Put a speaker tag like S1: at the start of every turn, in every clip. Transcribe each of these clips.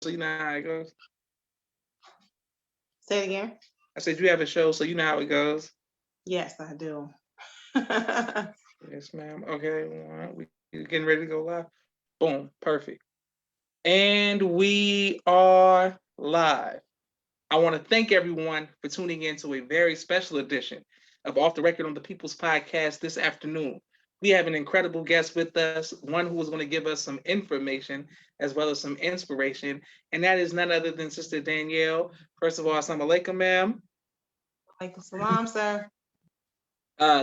S1: so you know how it goes.
S2: Say it again.
S1: I said you have a show, so you know how it goes.
S2: Yes, I do.
S1: Yes, ma'am. Okay, all right, we getting ready to go live. Boom, perfect. And we are live. I want to thank everyone for tuning in to a very special edition of Off the Record on the People's Podcast this afternoon. We have an incredible guest with us, one who is going to give us some information as well as some inspiration, and that is none other than Sister Danielle. First of all, assalamu alaikum, ma'am.
S2: Alaikum salam, sir.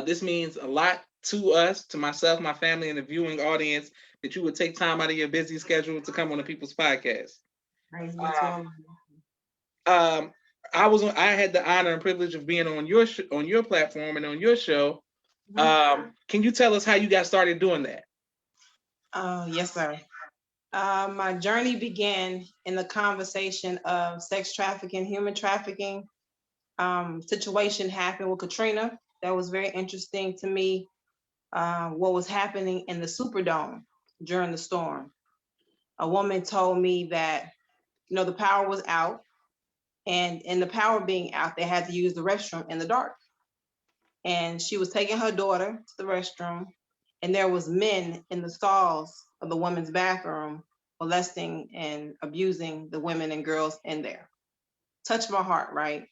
S1: This means a lot to us, to myself, my family, and the viewing audience that you would take time out of your busy schedule to come on the People's Podcast.
S2: Praise be to
S1: Um,
S2: Allah.
S1: um, I had the honor and privilege of being on on your platform and on your show.
S2: Mhm.
S1: Can you tell us how you got started doing that?
S2: Yes, sir. My journey began in the conversation of sex trafficking, human trafficking. Situation happened with Katrina. That was very interesting to me. What was happening in the Superdome during the storm? A woman told me that the power was out, and in the power being out, they had to use the restroom in the dark. And she was taking her daughter to the restroom, and there was men in the stalls of the women's bathroom molesting and abusing the women and girls in there. Touched my heart, right?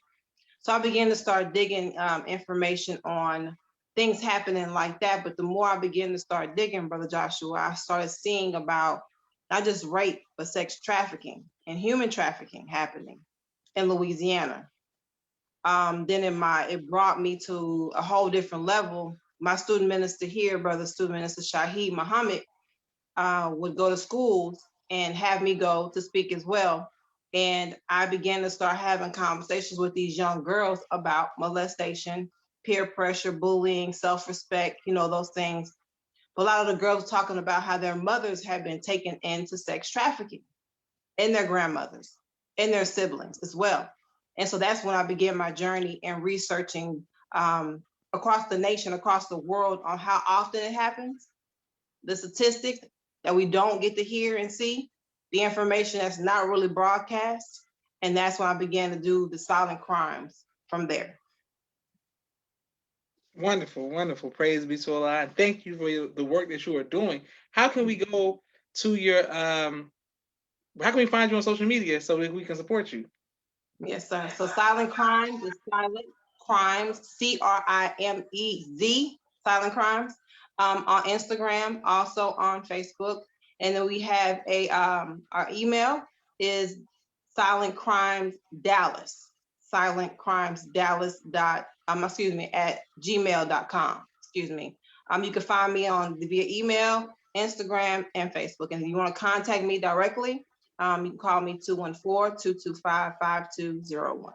S2: So I began to start digging information on things happening like that. But the more I began to start digging, Brother Joshua, I started seeing about not just rape, but sex trafficking and human trafficking happening in Louisiana. Then it brought me to a whole different level. My student minister here, Brother Student Minister Shaheed Muhammad, would go to schools and have me go to speak as well. And I began to start having conversations with these young girls about molestation, peer pressure, bullying, self-respect, those things. But a lot of the girls talking about how their mothers had been taken into sex trafficking, and their grandmothers and their siblings as well. And so that's when I began my journey in researching across the nation, across the world, on how often it happens, the statistics that we don't get to hear and see, the information that's not really broadcast. And that's when I began to do the silent crimes from there.
S1: Wonderful, wonderful. Praise be to Allah. And thank you for the work that you are doing. How can we go to your how can we find you on social media so that we can support you?
S2: Yes, sir. So silent crimes is silent crimes, CRIMEZ, silent crimes, on Instagram, also on Facebook. And then we have our email is silent crimes Dallas, silent crimes Dallas at gmail.com. Excuse me. You can find me on via email, Instagram, and Facebook. And if you want to contact me directly, you can call me 214-225-5201.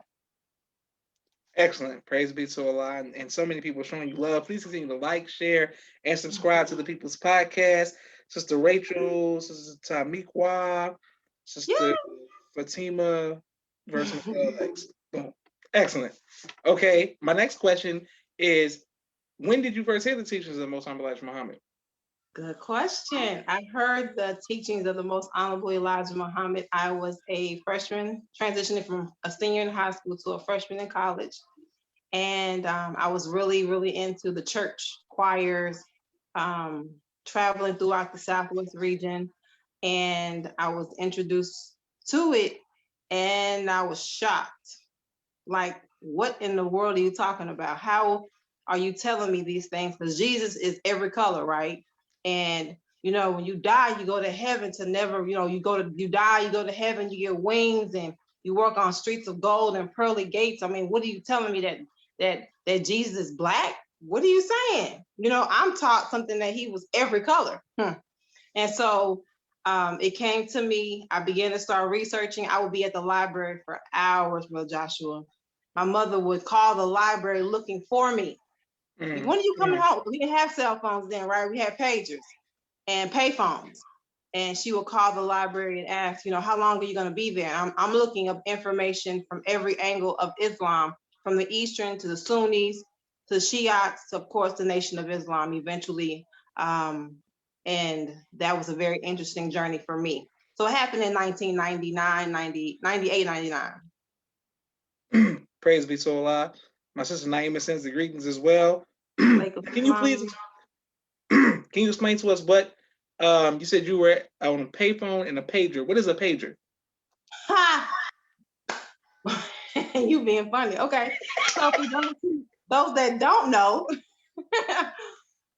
S1: Excellent. Praise be to Allah. And so many people showing you love. Please continue to like, share, and subscribe to the People's Podcast. Sister Rachel, Sister Tamiqua, Sister Fatima, versus Alex. Boom. Excellent. Okay. My next question is, when did you first hear the teachings of the Most Honorable Elijah Muhammad?
S2: Good question. I heard the teachings of the Most Honorable Elijah Muhammad. I was a freshman, transitioning from a senior in high school to a freshman in college. And I was really, really into the church choirs, traveling throughout the Southwest region. And I was introduced to it, and I was shocked. Like, what in the world are you talking about? How are you telling me these things? Because Jesus is every color, right? And when you die, you go to heaven to never, you die, you go to heaven, you get wings, and you work on streets of gold and pearly gates. I mean, what are you telling me that Jesus is black? What are you saying? I'm taught something that he was every color. And so it came to me. I began to start researching. I would be at the library for hours, Brother Joshua. My mother would call the library looking for me. When are you coming home? We didn't have cell phones then, right? We had pagers and pay phones. And she would call the library and ask, how long are you going to be there? I'm looking up information from every angle of Islam, from the Eastern to the Sunnis, to the Shiites, of course, the Nation of Islam eventually. And that was a very interesting journey for me. So it happened in 1999, 90, 98, 99.
S1: Praise be to Allah. My sister Naima sends the greetings as well. Can you please can you explain to us what you said you were on a payphone and a pager? What is a pager?
S2: Ha! You being funny. Okay. So for those that don't know,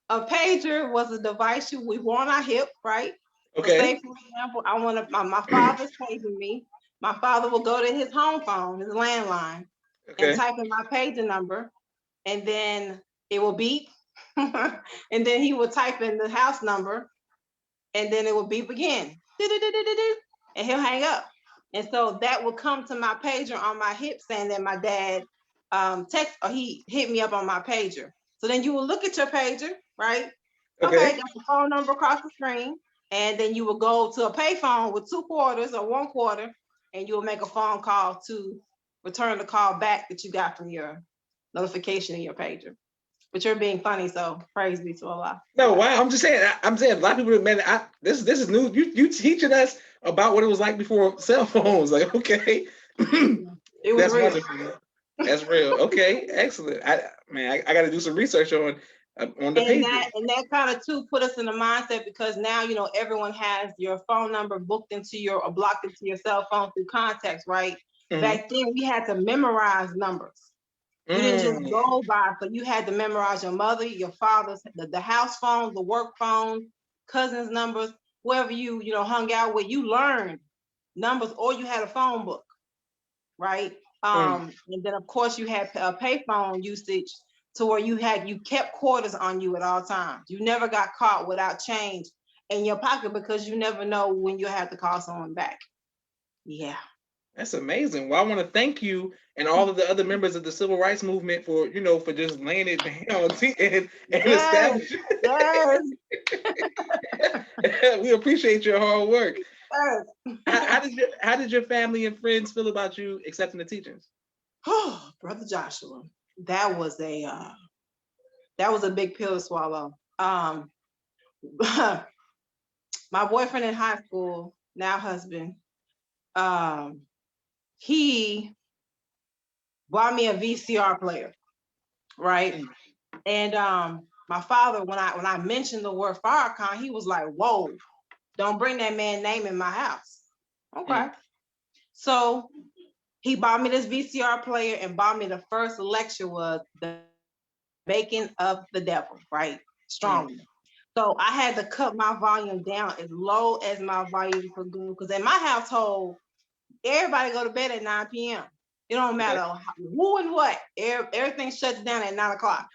S2: a pager was a device we wore on our hip, right?
S1: Okay.
S2: So say, for example, I want to, my father's paging me. My father will go to his home phone, his landline, and type in my pager number, and then it will beep. And then he will type in the house number, and then it will beep again. And he'll hang up. And so that will come to my pager on my hip saying that my dad text or he hit me up on my pager. So then you will look at your pager, right? Okay, got the phone number across the screen. And then you will go to a payphone with 2 quarters or 1 quarter, and you will make a phone call to return the call back that you got from your notification in your pager. But you're being funny, so praise be to Allah.
S1: No, wow. I'm just saying. I'm saying a lot of people. Man, this is new. You teaching us about what it was like before cell phones. Like, okay,
S2: it was
S1: that's
S2: real.
S1: wonderful. That's real. Okay, excellent. I got to do some research on the page.
S2: And that kind of too put us in the mindset, because now everyone has your phone number booked into your or blocked into your cell phone through contacts, right? Back then we had to memorize numbers. You didn't just go by, so you had to memorize your mother, your father's, the house phone, the work phone, cousins' numbers, whoever you hung out with. You learned numbers, or you had a phone book, right? And then of course you had a payphone usage to where you kept quarters on you at all times. You never got caught without change in your pocket, because you never know when you have to call someone back. Yeah.
S1: That's amazing. Well, I want to thank you and all of the other members of the civil rights movement for for just laying it down and establishing.
S2: Yes.
S1: We appreciate your hard work.
S2: Yes.
S1: How did your family and friends feel about you accepting the teachings?
S2: Oh, Brother Joshua, that was a big pill to swallow. My boyfriend in high school, now husband, he bought me a VCR player, right? And my father, when I mentioned the word Farrakhan, he was like, "Whoa, don't bring that man's name in my house." Okay. So he bought me this VCR player and bought me the first lecture was the making of the devil, right? Strong. So I had to cut my volume down as low as my volume could go, because in my household, everybody go to bed at 9 p.m. It don't matter who and what. Everything shuts down at 9 o'clock.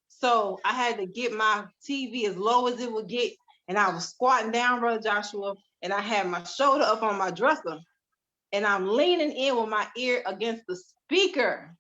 S2: So I had to get my TV as low as it would get, and I was squatting down, Brother Joshua, and I had my shoulder up on my dresser, and I'm leaning in with my ear against the speaker,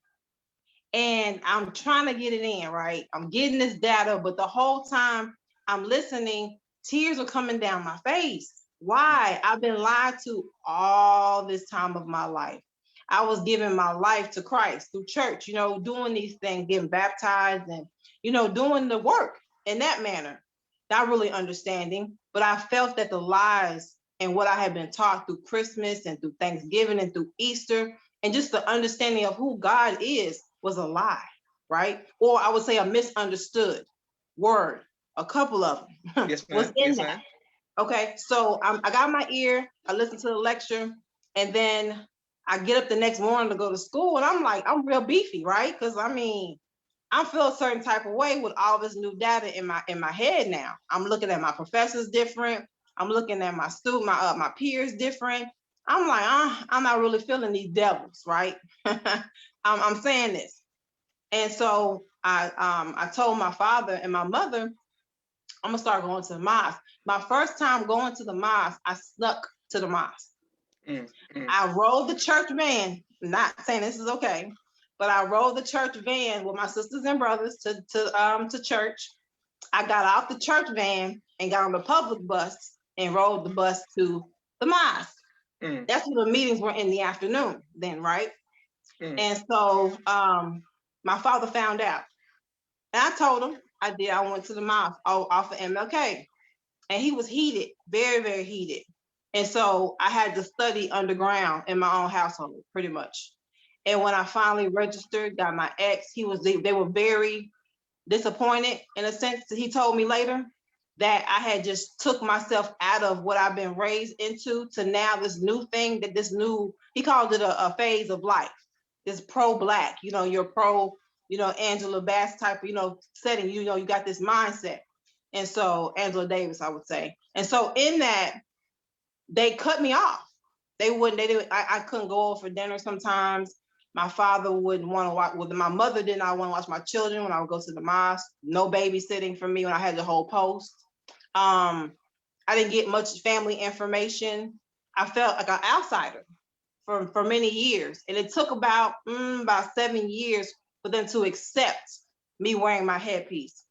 S2: and I'm trying to get it in, right? I'm getting this data, but the whole time I'm listening, tears are coming down my face. Why? I've been lied to all this time of my life. I was giving my life to Christ through church, doing these things, getting baptized and, doing the work in that manner. Not really understanding, but I felt that the lies and what I had been taught through Christmas and through Thanksgiving and through Easter, and just the understanding of who God is, was a lie, right? Or I would say a misunderstood word. A couple of them was in that. Okay, so I got my ear, I listened to the lecture, and then I get up the next morning to go to school, and I'm like, I'm real beefy, right? Because I feel a certain type of way with all this new data in my head now. I'm looking at my professors different. I'm looking at my peers different. I'm like, I'm not really feeling these devils, right? I'm saying this. And so I told my father and my mother, I'm gonna start going to the mosque. My first time going to the mosque, I snuck to the mosque. I rode the church van, not saying this is okay, but I rode the church van with my sisters and brothers to church. I got off the church van and got on the public bus and rode the bus to the mosque. That's when the meetings were in the afternoon then, right? And so my father found out. And I told him I did. I went to the mosque off of MLK. And he was heated, very, very heated. And so I had to study underground in my own household, pretty much. And when I finally registered, got my ex, they were very disappointed in a sense. He told me later that I had just took myself out of what I've been raised into to now this new thing, that this new, he called it a phase of life, this pro-black, you're pro, Angela Bass type of, setting, you got this mindset. And so Angela Davis, I would say. And so in that, they cut me off. They didn't, I couldn't go over for dinner sometimes. My father wouldn't want to watch, well, my mother did not want to watch my children when I would go to the mosque. No babysitting for me when I had the whole post. I didn't get much family information. I felt like an outsider for many years. And it took about 7 years for them to accept me wearing my headpiece,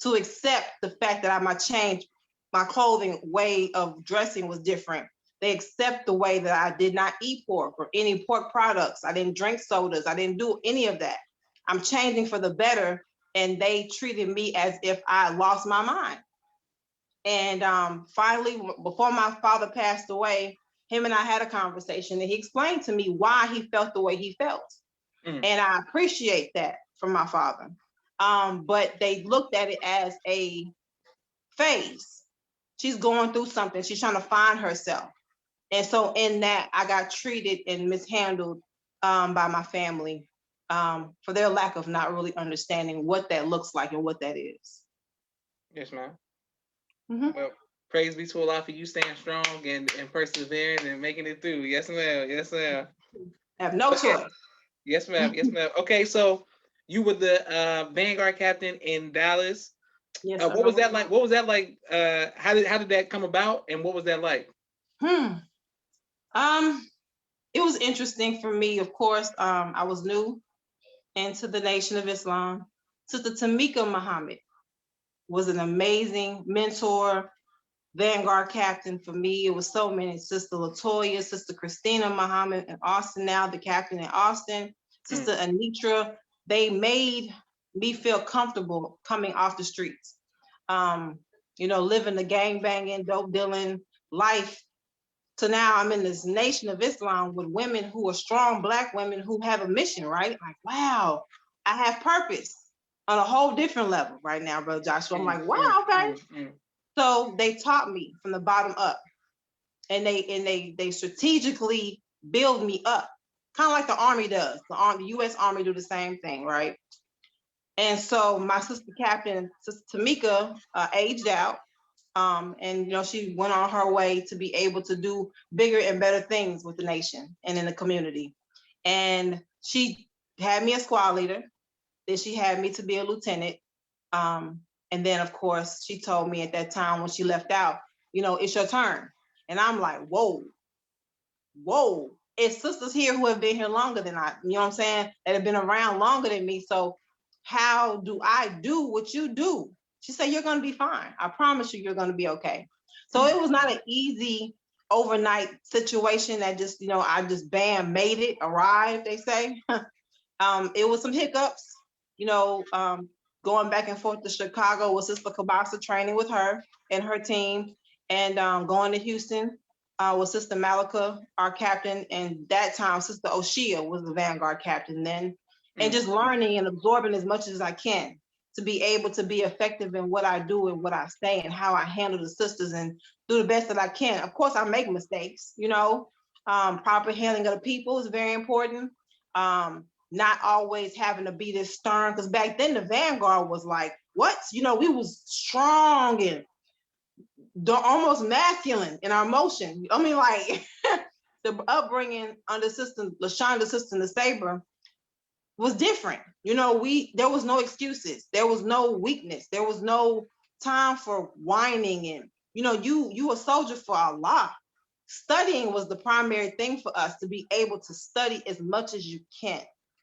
S2: to accept the fact that I might change my clothing, way of dressing was different. They accept the way that I did not eat pork or any pork products. I didn't drink sodas. I didn't do any of that. I'm changing for the better. And they treated me as if I lost my mind. And finally, before my father passed away, him and I had a conversation, and he explained to me why he felt the way he felt. And I appreciate that from my father. But they looked at it as a phase. She's going through something. She's trying to find herself. And so in that, I got treated and mishandled by my family for their lack of not really understanding what that looks like and what that is.
S1: Yes, ma'am. Well, praise be to Allah for you staying strong and persevering and making it through. Yes, ma'am. Yes, ma'am.
S2: I have no choice.
S1: Yes, ma'am. Yes, ma'am. Okay, so you were the Vanguard captain in Dallas.
S2: Yes.
S1: What was that like? What was that like? How did that come about, and what was that like?
S2: It was interesting for me. Of course, I was new into the Nation of Islam. Sister Tamika Muhammad was an amazing mentor, Vanguard captain for me. It was so many. Sister Latoya, Sister Christina Muhammad in Austin, now the captain in Austin, Sister Anitra. They made me feel comfortable coming off the streets. Living the gang banging, dope dealing life. So now I'm in this Nation of Islam with women who are strong Black women who have a mission, right? Like, wow, I have purpose on a whole different level right now, Brother Joshua. I'm like, wow, okay. So they taught me from the bottom up, and they strategically build me up, kind of like the Army does. The U.S. Army do the same thing, right? And so my sister captain, Sister Tamika, aged out. And she went on her way to be able to do bigger and better things with the nation and in the community. And she had me a squad leader. Then she had me to be a lieutenant. And then, of course, she told me at that time when she left out, it's your turn. And I'm like, whoa. It's sisters here who have been here longer than I, you know what I'm saying? That have been around longer than me. So how do I do what you do? She said, you're going to be fine. I promise you're going to be okay. So it was not an easy overnight situation that just, I just bam, made it, arrived, they say. It was some hiccups, going back and forth to Chicago with Sister Kabasa, training with her and her team, and going to Houston with Sister Malika, our captain. And that time, Sister Oshia was the Vanguard captain then. And just learning and absorbing as much as I can to be able to be effective in what I do and what I say and how I handle the sisters and do the best that I can. Of course, I make mistakes, proper handling of the people is very important. Not always having to be this stern, because back then the Vanguard was like, what? We was strong and almost masculine in our emotion. I mean, like the upbringing under Sister LaShonda, Sister Saber, was different. There was no excuses. There was no weakness. There was no time for whining. And, you a soldier for Allah. Studying was the primary thing for us, to be able to study as much as you can.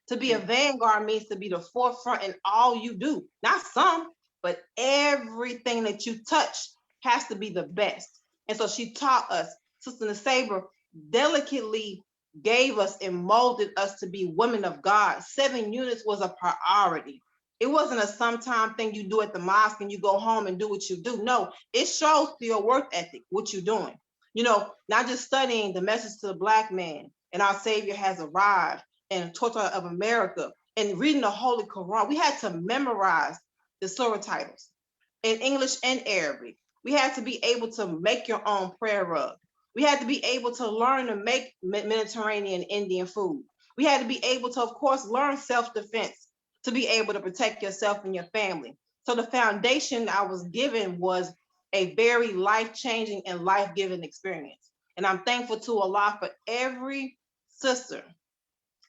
S2: To be a Vanguard means to be the forefront in all you do. Not some, but everything that you touch has to be the best. And so she taught us, Sister Saber delicately gave us and molded us to be women of God. 7 units was a priority. It wasn't a sometime thing you do at the mosque and you go home and do what you do. No, it shows through your work ethic what you're doing. not just studying the message to the Black man and our Savior has arrived and torture of America and reading the Holy Quran. We had to memorize the surah titles in English and Arabic. We had to be able to make your own prayer rug. We had to be able to learn to make Mediterranean Indian food. We had to be able to, of course, learn self-defense to be able to protect yourself and your family. So the foundation I was given was a very life-changing and life-giving experience. And I'm thankful to Allah for every sister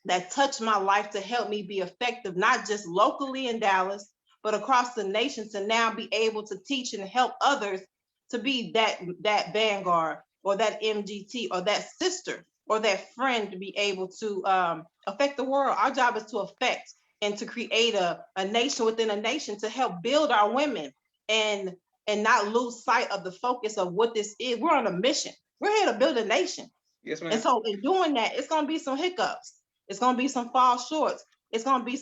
S2: that touched my life to help me be effective, not just locally in Dallas, but across the nation, to now be able to teach and help others to be that vanguard or that MGT or that sister or that friend to be able to affect the world. Our job is to affect and to create a nation within a nation to help build our women and not lose sight of the focus of what this is. We're on a mission. We're here to build a nation.
S1: Yes, ma'am.
S2: And so in doing that, it's going to be some hiccups. It's going to be some fall shorts. It's going to be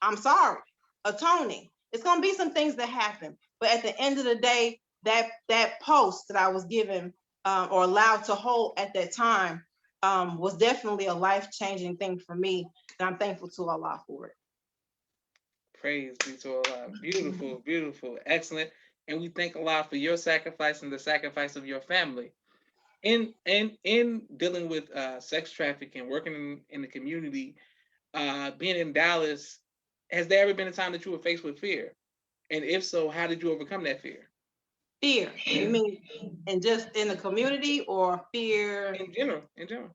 S2: I'm sorry, atoning. It's going to be some things that happen. But at the end of the day, that post that I was given or allowed to hold at that time was definitely a life-changing thing for me. And I'm thankful to Allah for it.
S1: Praise be to Allah. Beautiful, beautiful, excellent. And we thank Allah for your sacrifice and the sacrifice of your family. In dealing with sex trafficking, working in the community, being in Dallas, has there ever been a time that you were faced with fear? And if so, how did you overcome that fear?
S2: Fear? You mean and just in the community or fear?
S1: In general, in general.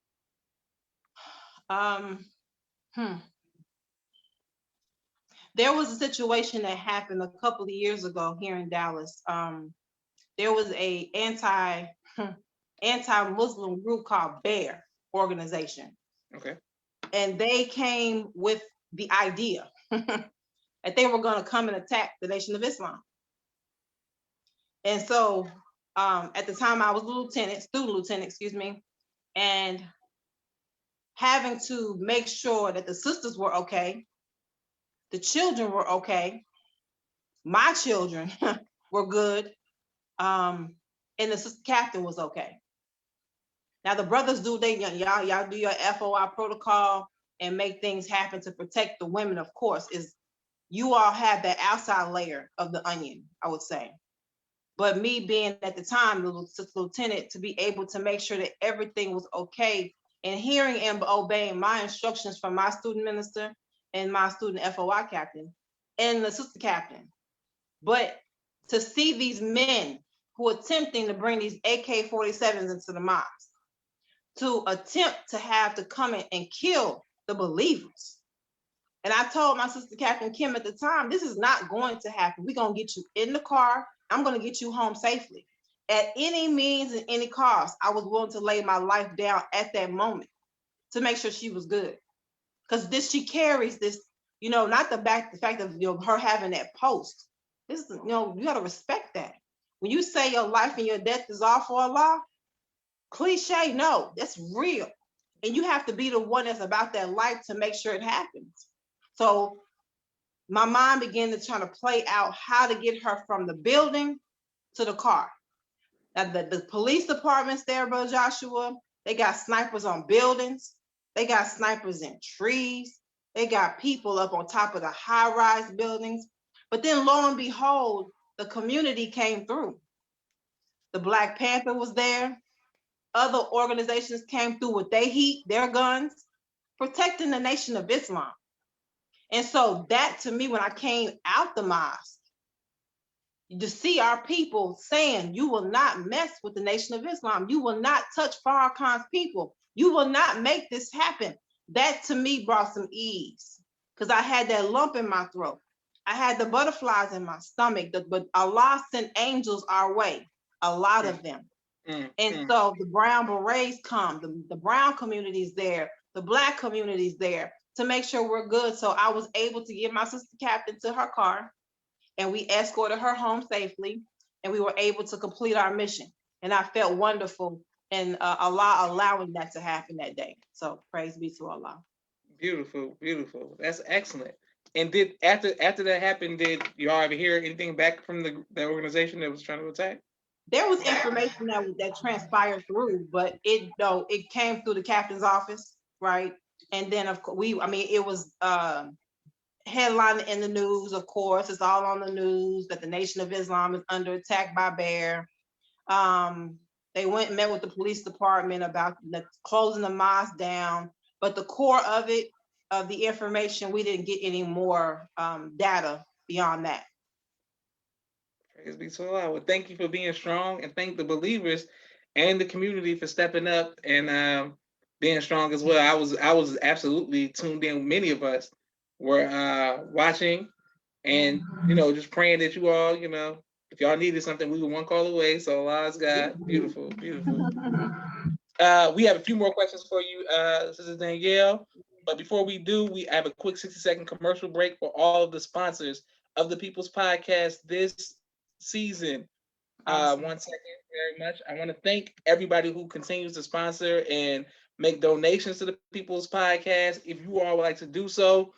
S2: There was a situation that happened a couple of years ago here in Dallas. There was a anti-Muslim group called Bear organization.
S1: Okay.
S2: And they came with the idea that they were going to come and attack the Nation of Islam. And so at the time I was student lieutenant, and having to make sure that the sisters were okay, the children were okay, my children were good, and the sister captain was okay. Now the brothers do y'all do your FOI protocol and make things happen to protect the women, of course, is you all have that outside layer of the onion, I would say. But me being at the time the lieutenant, to be able to make sure that everything was okay and hearing and obeying my instructions from my student minister and my student FOI captain and the sister captain. But to see these men who are attempting to bring these AK-47s into the mosque, to attempt to have to come in and kill the believers. And I told my sister Captain Kim at the time, this is not going to happen. We're going to get you in the car. I'm going to get you home safely. At any means and any cost, I was willing to lay my life down at that moment to make sure she was good. Because she carries this, not the fact of her having that post. This is, you got to respect that. When you say your life and your death is all for Allah, cliche, no, that's real. And you have to be the one that's about that life to make sure it happens. So my mind began to try to play out how to get her from the building to the car. Now the police departments there, Brother Joshua, they got snipers on buildings. They got snipers in trees. They got people up on top of the high-rise buildings. But then lo and behold, the community came through. The Black Panther was there. Other organizations came through with their guns, protecting the Nation of Islam. And so that, to me, when I came out the mosque, to see our people saying, you will not mess with the Nation of Islam. You will not touch Farrakhan's people. You will not make this happen. That, to me, brought some ease, because I had that lump in my throat. I had the butterflies in my stomach, but Allah sent angels our way, a lot of them. And so the brown berets come, the brown community's there, the Black community's there to make sure we're good. So I was able to get my sister captain to her car, and we escorted her home safely, and we were able to complete our mission. And I felt wonderful, and Allah allowing that to happen that day. So praise be to Allah.
S1: Beautiful, beautiful. That's excellent. And did after that happened, did you all ever hear anything back from the organization that was trying to attack?
S2: there was information that transpired through, but it came through the captain's office, right? And then of course I mean, it was headline in the news, of course, it's all on the news that the Nation of Islam is under attack by bear. Um, they went and met with the police department about closing the mosque down, but the core of it, of the information, we didn't get any more data beyond that.
S1: Praise be to Allah. Well, thank you for being strong, and thank the believers and the community for stepping up and being strong as well. I was absolutely tuned in. Many of us were watching, and just praying that you all, if y'all needed something, we were one call away. So Allah's God, beautiful, beautiful. We have a few more questions for you, Sister Danielle. But before we do, we have a quick 60-second commercial break for all of the sponsors of the People's Podcast this season.
S2: Awesome.
S1: 1 second, very much. I want to thank everybody who continues to sponsor and make donations to the People's Podcast. If you all would like to do so,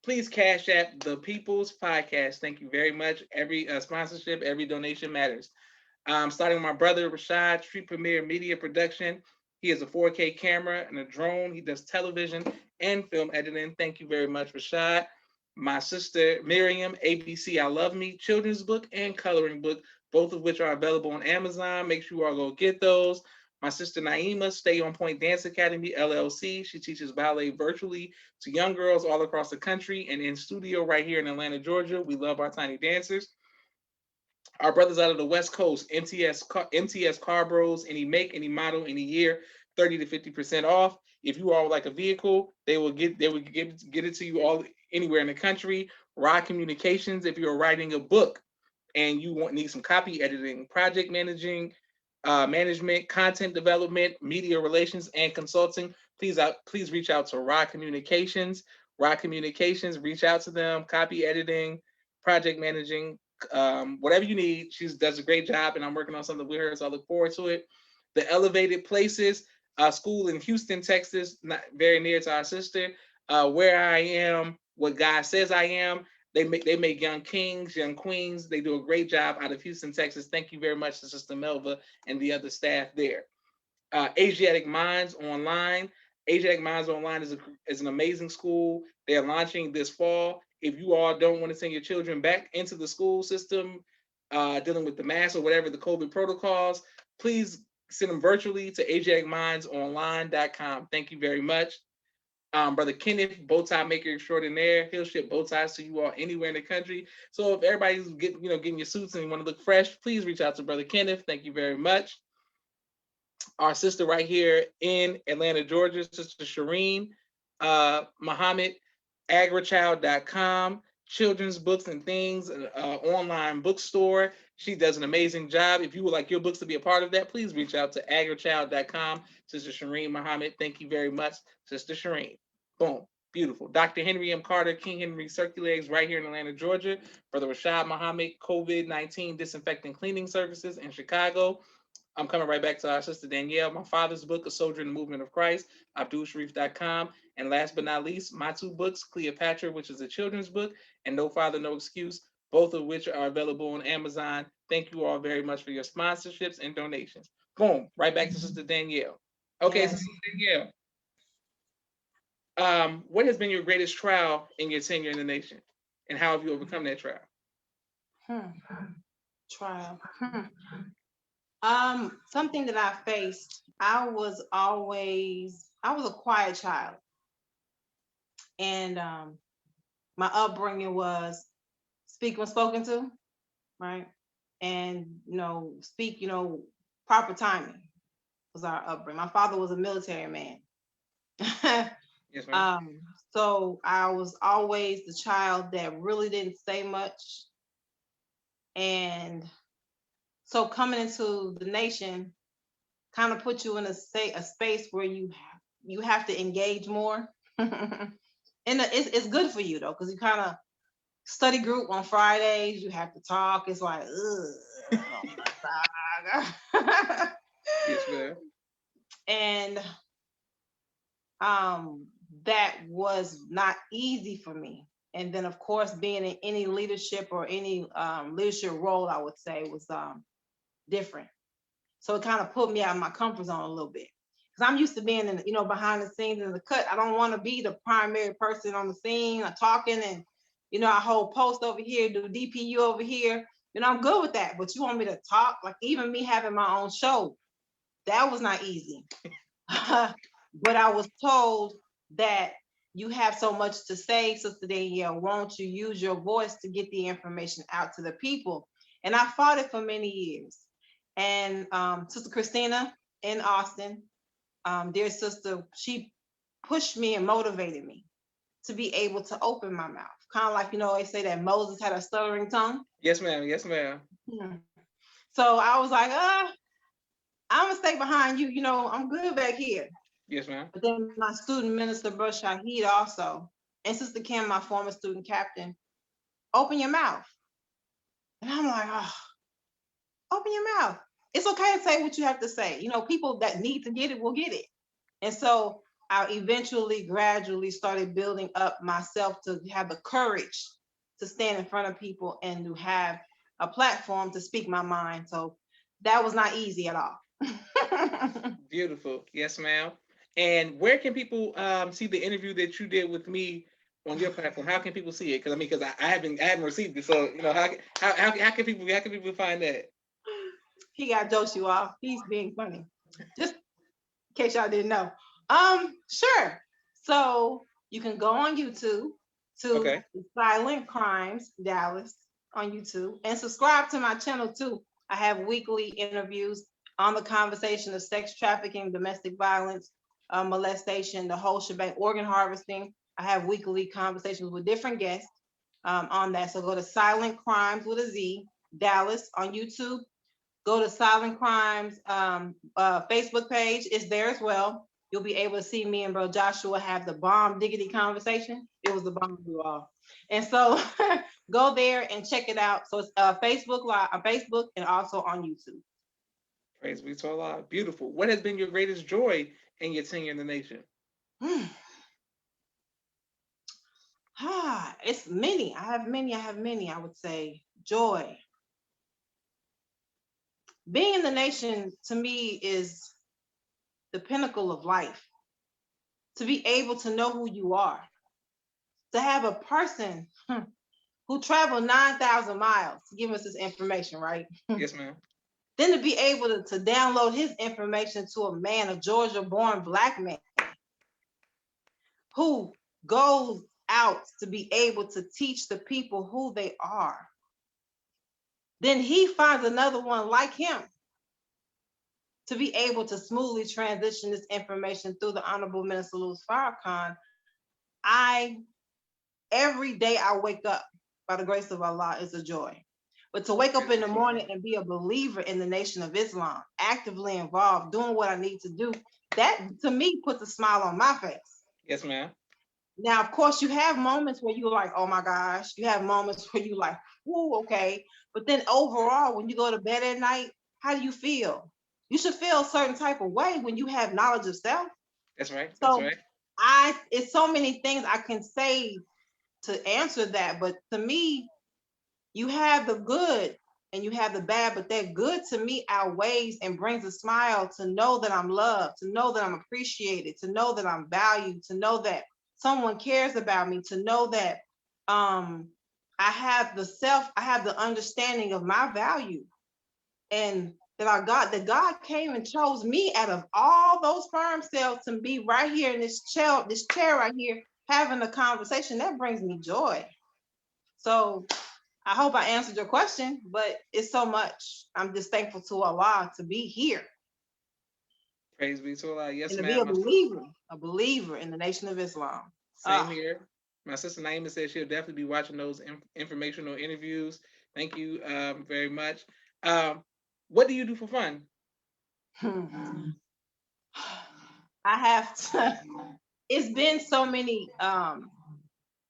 S1: please cash app the People's Podcast. Thank you very much. Every sponsorship, every donation matters. Starting with my brother Rashad, Street Premier Media Production. He has a 4K camera and a drone. He does television and film editing. Thank you very much, Rashad. My sister Miriam, ABC I Love Me, children's book and coloring book, both of which are available on Amazon. Make sure you all go get those. My sister Naima, Stay On Point Dance Academy, LLC. She teaches ballet virtually to young girls all across the country and in studio right here in Atlanta, Georgia. We love our tiny dancers. Our brothers out of the West Coast, MTS Car Bros, any make, any model, any year, 30 to 50% off. If you all like a vehicle, they will get it to you all anywhere in the country. Rod Communications, if you're writing a book and you need some copy editing, project management, content development, media relations, and consulting, please reach out to Rod Communications. Rod Communications, reach out to them. Copy editing, project managing, whatever you need. She does a great job, and I'm working on something with her, so I look forward to it. The Elevated Places school in Houston, Texas, not very near to our sister. Where I am, what God says I am. They make young kings, young queens. They do a great job out of Houston, Texas. Thank you very much to Sister Melva and the other staff there. Asiatic Minds Online. Asiatic Minds Online is an amazing school. They are launching this fall. If you all don't want to send your children back into the school system, dealing with the mask or whatever the COVID protocols, please send them virtually to asiaticmindsonline.com. Thank you very much. Brother Kenneth, bow tie maker extraordinaire. He'll ship bow ties to you all anywhere in the country. So if everybody's getting your suits and you want to look fresh, please reach out to Brother Kenneth. Thank you very much. Our sister right here in Atlanta, Georgia, Sister Shireen Muhammad, agrichild.com, children's books and things, online bookstore. She does an amazing job. If you would like your books to be a part of that, please reach out to agrichild.com. Sister Shireen Muhammad, thank you very much, Sister Shireen. Boom. Beautiful. Dr. Henry M. Carter, King Henry Circulates right here in Atlanta, Georgia. Brother Rashad Muhammad, COVID-19 disinfecting cleaning services in Chicago. I'm coming right back to our sister Danielle. My father's book, A Soldier in the Movement of Christ, AbdulSharif.com. And last but not least, my two books, Cleopatra, which is a children's book, and No Father, No Excuse, both of which are available on Amazon. Thank you all very much for your sponsorships and donations. Boom, right back to Sister Danielle. Okay, yes. Sister Danielle, what has been your greatest trial in your tenure in the nation? And how have you overcome that trial?
S2: Trial. Something that I faced, I was a quiet child. And my upbringing was speak when spoken to, right? And, speak, proper timing was our upbringing. My father was a military man. Yes, ma'am. So I was always the child that really didn't say much. And so coming into the nation kind of put you in a space where you have to engage more. And it's good for you though, because you kind of study group on Fridays, you have to talk. It's like, ugh. Yes, ma'am. And that was not easy for me. And then of course, being in any leadership or any leadership role, I would say was different. So it kind of put me out of my comfort zone a little bit. Because I'm used to being in, behind the scenes in the cut. I don't want to be the primary person on the scene talking and, I hold post over here, do DPU over here. I'm good with that. But you want me to talk? Like even me having my own show, that was not easy. But I was told that you have so much to say, Sister Danielle. Won't you use your voice to get the information out to the people? And I fought it for many years. And Sister Christina in Austin, dear sister, she pushed me and motivated me to be able to open my mouth. Kind of like, they say that Moses had a stuttering tongue.
S1: Yes, ma'am. Yes, ma'am.
S2: So I was like, I'm gonna stay behind you. I'm good back here.
S1: Yes, ma'am.
S2: But then my student minister, Brother Shahid, also, and Sister Kim, my former student captain, open your mouth. And I'm like, open your mouth. It's okay to say what you have to say. People that need to get it will get it. And so I eventually, gradually started building up myself to have the courage to stand in front of people and to have a platform to speak my mind. So that was not easy at all.
S1: Beautiful. Yes, ma'am. And where can people see the interview that you did with me on your platform? How can people see it? Because I haven't received it. So how can people find that?
S2: He got jokes you off. He's being funny. Just in case y'all didn't know. Sure. So you can go on YouTube to Silent Crimes Dallas on YouTube and subscribe to my channel too. I have weekly interviews on the conversation of sex trafficking, domestic violence, molestation, the whole shebang, organ harvesting. I have weekly conversations with different guests on that. So go to Silent Crimes with a Z, Dallas on YouTube. Go to Silent Crimes Facebook page. It's there as well. You'll be able to see me and Bro Joshua have the bomb diggity conversation. It was the bomb, you all. And so go there and check it out. So it's Facebook Live, on Facebook, and also on YouTube.
S1: Praise be to Allah. Beautiful. What has been your greatest joy in your tenure in the nation?
S2: It's many. I have many. I would say joy. Being in the nation to me is the pinnacle of life. To be able to know who you are. To have a person who traveled 9,000 miles to give us this information, right?
S1: Yes, ma'am.
S2: Then to be able to download his information to a man, a Georgia-born Black man, who goes out to be able to teach the people who they are. Then he finds another one like him to be able to smoothly transition this information through the Honorable Minister Louis Farrakhan. Every day I wake up, by the grace of Allah, is a joy. But to wake up in the morning and be a believer in the Nation of Islam, actively involved, doing what I need to do, that to me puts a smile on my face.
S1: Yes, ma'am.
S2: Now, of course, you have moments where you're like, oh my gosh. You have moments where you're like, ooh, okay. But then overall, when you go to bed at night, how do you feel? You should feel a certain type of way when you have knowledge of self.
S1: That's right.
S2: So it's so many things I can say to answer that, but to me, you have the good and you have the bad, but that good to me outweighs and brings a smile to know that I'm loved, to know that I'm appreciated, to know that I'm valued, to know that someone cares about me, to know that I have the understanding of my value, and that God came and chose me out of all those sperm cells to be right here in this chair right here, having a conversation. That brings me joy. So I hope I answered your question, but it's so much. I'm just thankful to Allah to be here.
S1: Praise be to Allah. Yes,
S2: and to
S1: ma'am.
S2: be a believer in the Nation of Islam.
S1: Same here. My sister Naima said she'll definitely be watching those informational interviews. Thank you very much. What do you do for fun?
S2: I have to. It's been so many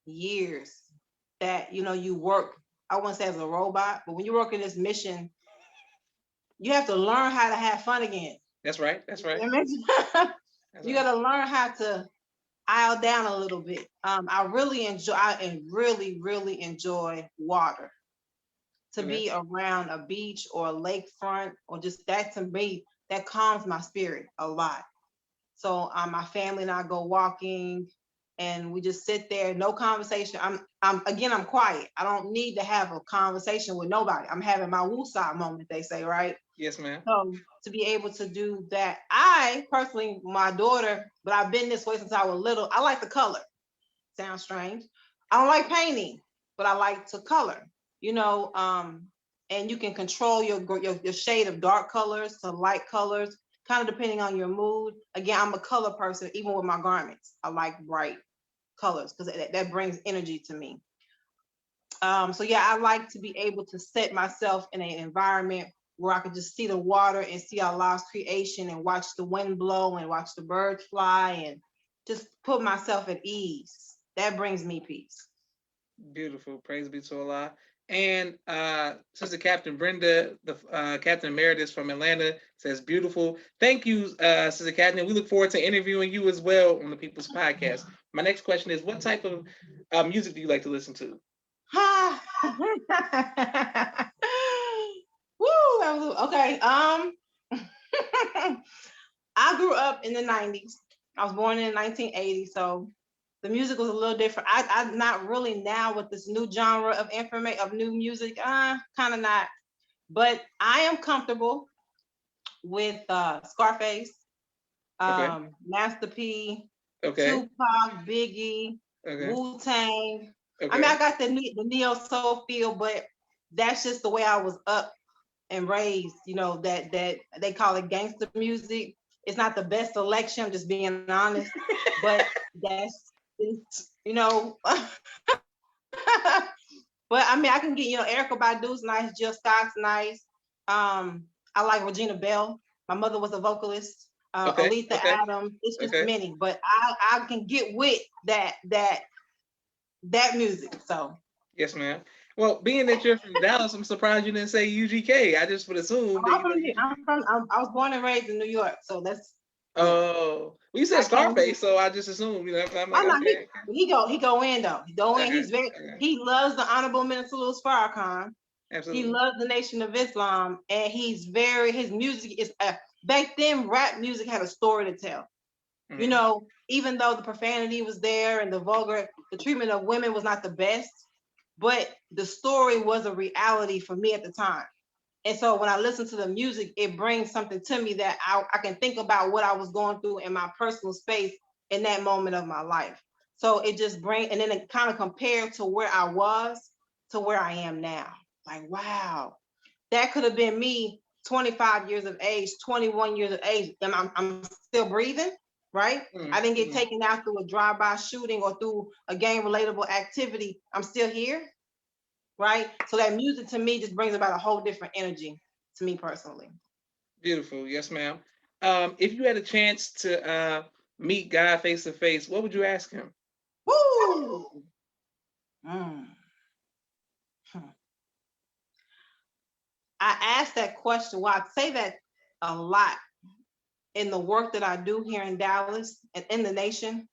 S2: years that you work. I wouldn't say as a robot, but when you work in this mission, you have to learn how to have fun again.
S1: That's right. That's right.
S2: You got to learn how to dial down a little bit. I really enjoy water. to
S1: Okay.
S2: be around a beach or a lakefront, or just that, to me, that calms my spirit a lot. So my family and I go walking, and we just sit there, no conversation. I'm quiet. I don't need to have a conversation with nobody. I'm having my woosah moment, they say, right?
S1: Yes, ma'am.
S2: So to be able to do that, I personally, my daughter, but I've been this way since I was little. I like the color. Sounds strange. I don't like painting, but I like to color. You know, and you can control your shade of dark colors to light colors, kind of depending on your mood. Again, I'm a color person, even with my garments. I like bright colors because that brings energy to me. So yeah, I like to be able to set myself in an environment where I could just see the water and see Allah's creation and watch the wind blow and watch the birds fly and just put myself at ease. That brings me peace.
S1: Beautiful. Praise be to Allah. And Sister Captain Brenda, the Captain Emeritus from Atlanta, says, beautiful. Thank you, Sister Captain. We look forward to interviewing you as well on the People's Podcast. My next question is, what type of music do you like to listen to?
S2: Woo, okay. I grew up in the 90s. I was born in 1980, so the music was a little different. I'm not really now with this new genre of information of new music. Kind of not. But I am comfortable with Scarface,
S1: Okay.
S2: Master P,
S1: Okay.
S2: Tupac, Biggie,
S1: Okay.
S2: Wu-Tang. I mean,
S1: Okay.
S2: I got the neo soul feel, but that's just the way I was up and raised. You know, that they call it gangster music. It's not the best selection, I'm just being honest, but that's you know. But I mean, I can get, Erica Badu's nice, Jill Scott's nice. I like Regina Bell. My mother was a vocalist.
S1: Okay.
S2: Aletha
S1: Okay.
S2: Adams. It's just
S1: Okay.
S2: many, but I can get with that music. So
S1: Yes, ma'am. Well, being that you're from Dallas, I'm surprised you didn't say UGK. I just would assume that
S2: I'm
S1: you know
S2: from
S1: UGK.
S2: I was born and raised in New York, so that's yeah.
S1: Oh, well, you said
S2: I came here.
S1: Scarface, so I just assumed, I'm like,
S2: Oh no,
S1: okay,
S2: he go in though. He go in.
S1: okay, okay,
S2: He loves the Honorable Minister Louis Farrakhan. He
S1: absolutely.
S2: loves the Nation of Islam, and his music is back then. Rap music had a story to tell. You
S1: Hmm.
S2: know, even though the profanity was there and the treatment of women was not the best, but the story was a reality for me at the time. And so when I listen to the music, it brings something to me that I can think about what I was going through in my personal space in that moment of my life. So it just and then it kind of compared to where I was to where I am now. Like, wow, that could have been me 25 years of age, 21 years of age. And I'm still breathing, right? I didn't get
S1: Hmm.
S2: taken out through a drive-by shooting or through a gang relatable activity. I'm still here, right? So that music to me just brings about a whole different energy to me personally.
S1: Beautiful, yes, ma'am. If you had a chance to meet God face to face, what would you ask him?
S2: Woo! Mm. Hmm. I ask that question. Well, I say that a lot in the work that I do here in Dallas and in the nation.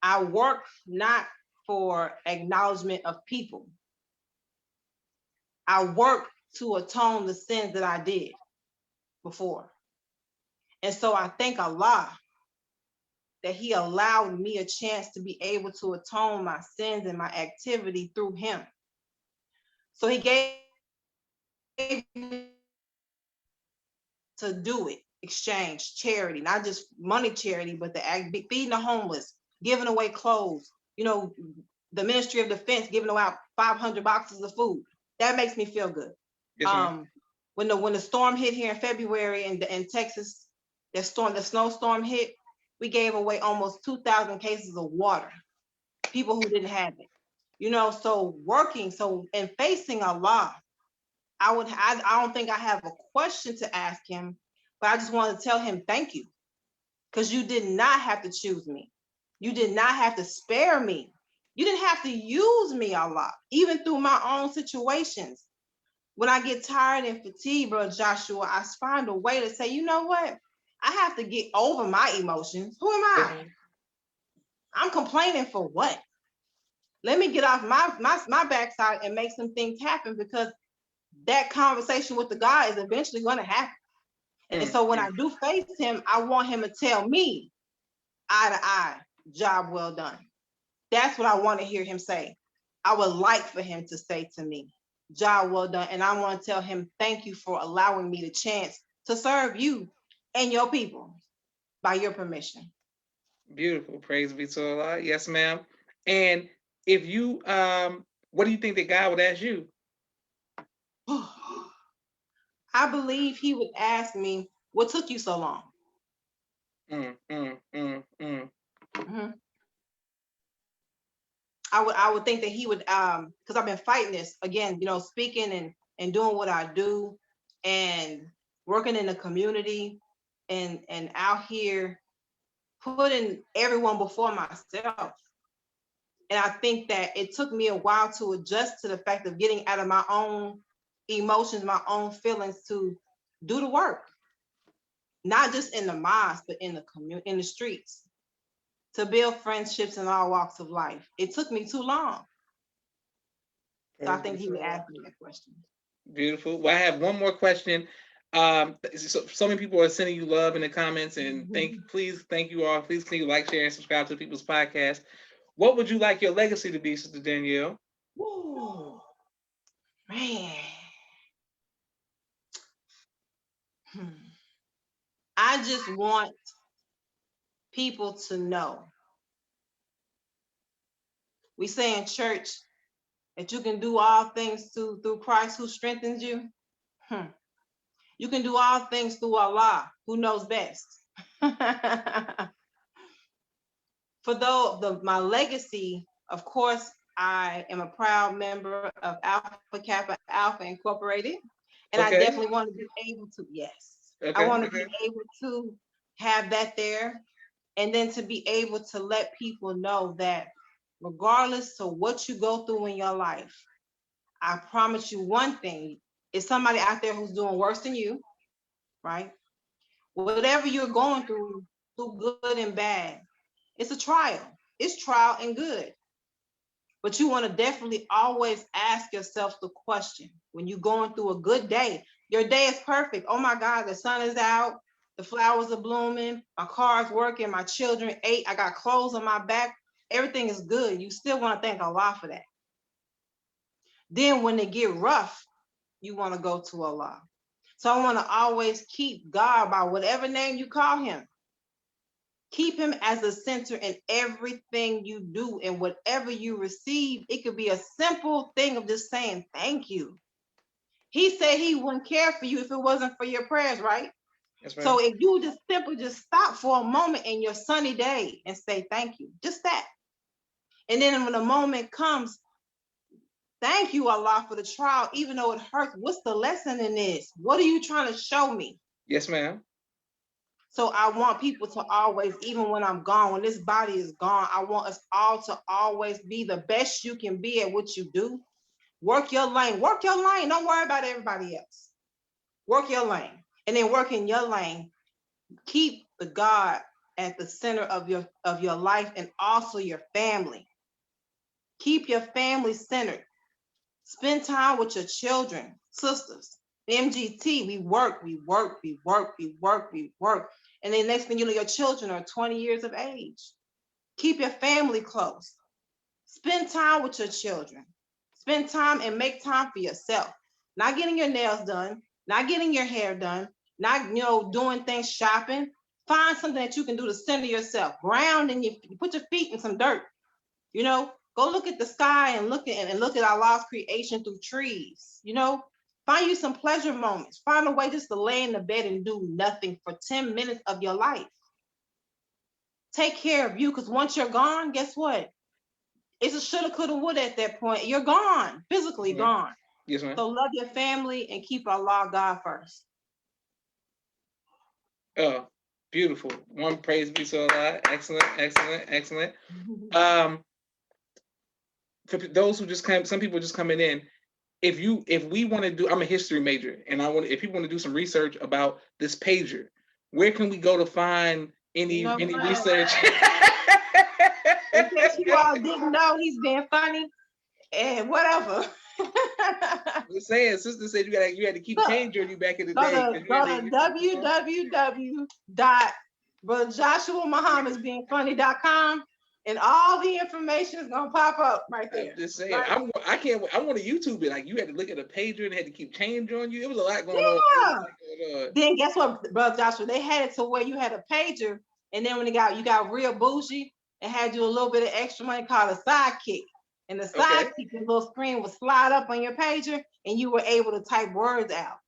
S2: I work not for acknowledgement of people. I work to atone the sins that I did before. And so I thank Allah that He allowed me a chance to be able to atone my sins and my activity through Him. So He gave me to do it, exchange, charity, not just money charity, but the act, feeding the homeless, giving away clothes, the Ministry of Defense giving away 500 boxes of food. That makes me feel good.
S1: Yes, ma'am.
S2: Um, when the storm hit here in February in Texas, the snowstorm hit, we gave away almost 2,000 cases of water. People who didn't have it. So working, and facing Allah, I don't think I have a question to ask him, but I just want to tell him thank you. Because you did not have to choose me. You did not have to spare me. You didn't have to use me, Allah, even through my own situations. When I get tired and fatigued, bro, Joshua, I find a way to say, you know what? I have to get over my emotions. Who am
S1: Yes,
S2: I?
S1: ma'am.
S2: I'm complaining for what? Let me get off my backside and make some things happen, because that conversation with the God is eventually going to happen. And so when I do face him, I want him to tell me eye to eye, job well done. That's what I want to hear him say. I would like for him to say to me, job well done. And I want to tell him, thank you for allowing me the chance to serve you and your people by your permission.
S1: Beautiful. Praise be to Allah. Yes, ma'am. And if you, what do you think that God would ask you?
S2: I believe he would ask me, what took you so long? Mm-hmm. I would think that he would, because I've been fighting this again, speaking and doing what I do and working in the community and out here putting everyone before myself. And I think that it took me a while to adjust to the fact of getting out of my own emotions, my own feelings, to do the work, not just in the mosque, but in the community, in the streets, to build friendships in all walks of life. It took me too long. So I think he would ask me that question.
S1: Beautiful. Well, I have one more question. So many people are sending you love in the comments, and please, thank you all. Please, can you like, share, and subscribe to People's Podcast? What would you like your legacy to be, Sister Danielle?
S2: Woo, man. I just want people to know. We say in church that you can do all things through Christ who strengthens you. You can do all things through Allah, who knows best. For my legacy, of course, I am a proud member of Alpha Kappa Alpha Incorporated, and I definitely want to be able to, I want to be able to have that there, and then to be able to let people know that regardless of what you go through in your life, I promise you one thing, is somebody out there who's doing worse than you, right? Whatever you're going through good and bad, it's a trial. It's trial and good. But you want to definitely always ask yourself the question, when you're going through a good day, your day is perfect. Oh my God, the sun is out, the flowers are blooming, my car is working, my children ate, I got clothes on my back, everything is good. You still want to thank Allah for that. Then when they get rough, you want to go to Allah. So I want to always keep God by whatever name you call him. Keep him as a center in everything you do, and whatever you receive. It could be a simple thing of just saying thank you. He said he wouldn't care for you if it wasn't for your prayers, right? So if you just simply just stop for a moment in your sunny day and say thank you, just that. And then when the moment comes, thank you, Allah, for the trial, even though it hurts. What's the lesson in this? What are you trying to show me?
S1: Yes, ma'am.
S2: So I want people to always, even when I'm gone, when this body is gone, I want us all to always be the best you can be at what you do. Work your lane. Work your lane. Don't worry about everybody else. Work your lane. And then work in your lane. Keep the God at the center of your life, and also your family. Keep your family centered. Spend time with your children, sisters. MGT, we work. And then next thing you know, your children are 20 years of age. Keep your family close. Spend time with your children. Spend time and make time for yourself. Not getting your nails done, not getting your hair done, not doing things, shopping. Find something that you can do to center yourself. Ground, and you put your feet in some dirt. Go look at the sky and look at Allah's creation through trees. Find you some pleasure moments. Find a way just to lay in the bed and do nothing for 10 minutes of your life. Take care of you, because once you're gone, guess what? It's a shoulda, coulda, woulda at that point. You're gone, physically gone.
S1: Yes, ma'am.
S2: So love your family and keep Allah God first.
S1: Oh, beautiful. One, praise be to Allah. Excellent. For those who just some people just coming in, if we want to do, I'm a history major, and if people want to do some research about this pager, where can we go to find any research?
S2: In case you all didn't know, he's being funny and whatever.
S1: I'm just saying, sister said you had to keep change on you back in the day.
S2: Go to www.brotherjoshuamuhammadsbeingfunny.com and all the information is gonna pop up right there.
S1: I'm just saying,
S2: Right?
S1: I want to YouTube it. Like you had to look at a pager and had to keep change on you. It was a lot going
S2: on.
S1: Yeah.
S2: Then guess what, Brother Joshua? They had it to where you had a pager, and then when you got real bougie and had you a little bit of extra money called a sidekick. And the sidekick, the little screen would slide up on your pager, and you were able to type words out.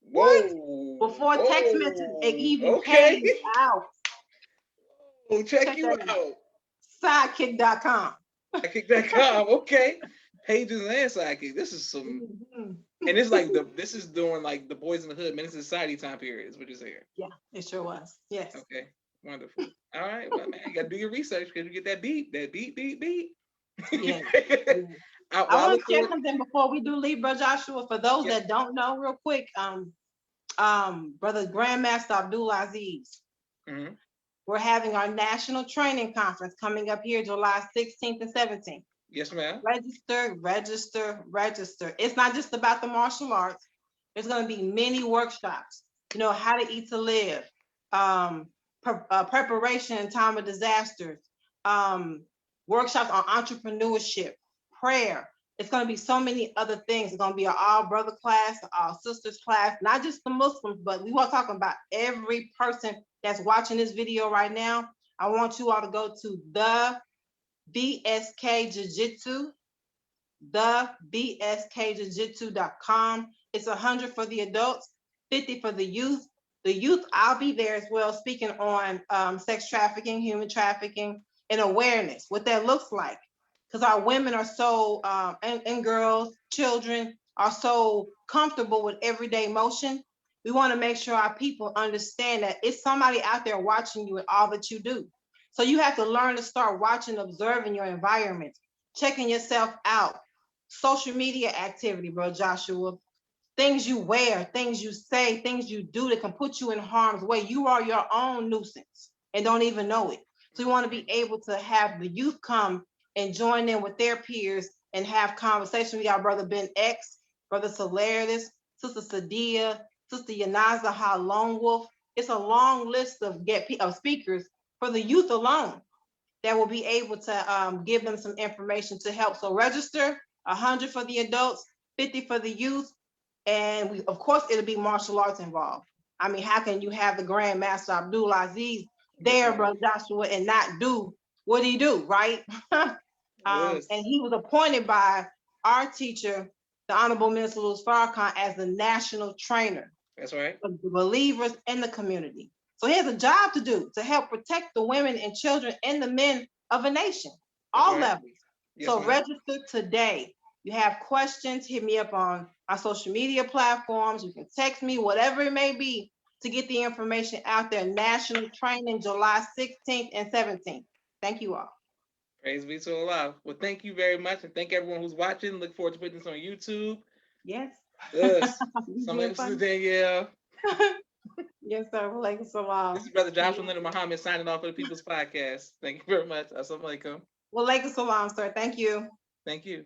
S2: What? Before text message even came out.
S1: Oh, check you out.
S2: Sidekick.com.
S1: Sidekick.com. Okay. Pages and sidekick. This is some, and it's like this is during like the Boys in the Hood, Menace Society time period. Is what you're saying?
S2: Yeah, it sure was. Yes.
S1: Okay. Wonderful. All right. Well, man, you gotta do your research because you get that beat. Yeah.
S2: I want to share something before we do leave, Brother Joshua. For those that don't know, real quick, Brother Grandmaster Abdul Aziz. We're having our national training conference coming up here July 16th and 17th.
S1: Yes, ma'am.
S2: Register. It's not just about the martial arts. There's going to be many workshops. You know, how to eat to live, preparation in time of disasters, workshops on entrepreneurship, prayer. It's going to be so many other things. It's going to be an all brother class, all sisters class, not just the Muslims, but we want to talk about every person that's watching this video right now. I want you all to go to the BSK Jiu-Jitsu, thebskjujitsu.com. It's 100 for the adults, 50 for the youth. The youth, I'll be there as well, speaking on sex trafficking, human trafficking, and awareness, what that looks like. Because our women are so, and girls, children are so comfortable with everyday motion. We want to make sure our people understand that it's somebody out there watching you and all that you do. So you have to learn to start watching, observing your environment, checking yourself out, social media activity, bro, Joshua, things you wear, things you say, things you do that can put you in harm's way. You are your own nuisance and don't even know it. So you want to be able to have the youth come and join in with their peers and have conversation. We got Brother Ben X, Brother Solaris, Sister Sadia, Sister Yanaza Ha Lone Wolf. It's a long list of speakers for the youth alone that will be able to give them some information to help. So register, 100 for the adults, 50 for the youth, and of course it'll be martial arts involved. I mean, how can you have the Grand Master Abdul Aziz there, Brother Joshua, and not do what he do, right? And he was appointed by our teacher, the Honorable Minister Louis Farrakhan, as the national trainer.
S1: That's right.
S2: For the believers in the community. So he has a job to do to help protect the women and children and the men of a nation, all levels. Yes, so register today. You have questions, hit me up on our social media platforms. You can text me, whatever it may be, to get the information out there. National training, July 16th and 17th. Thank you all.
S1: Praise be to Allah. Well, thank you very much. And thank everyone who's watching. Look forward to putting this on YouTube.
S2: Yes.
S1: Yes. Sister Danielle.
S2: Yes, sir. Walaikum salam.
S1: This is Brother Joshua Leonard Muhammad signing off for the People's Podcast. Thank you very much. Assalamu alaikum.
S2: Walaikum salam, sir. Thank you.
S1: Thank you.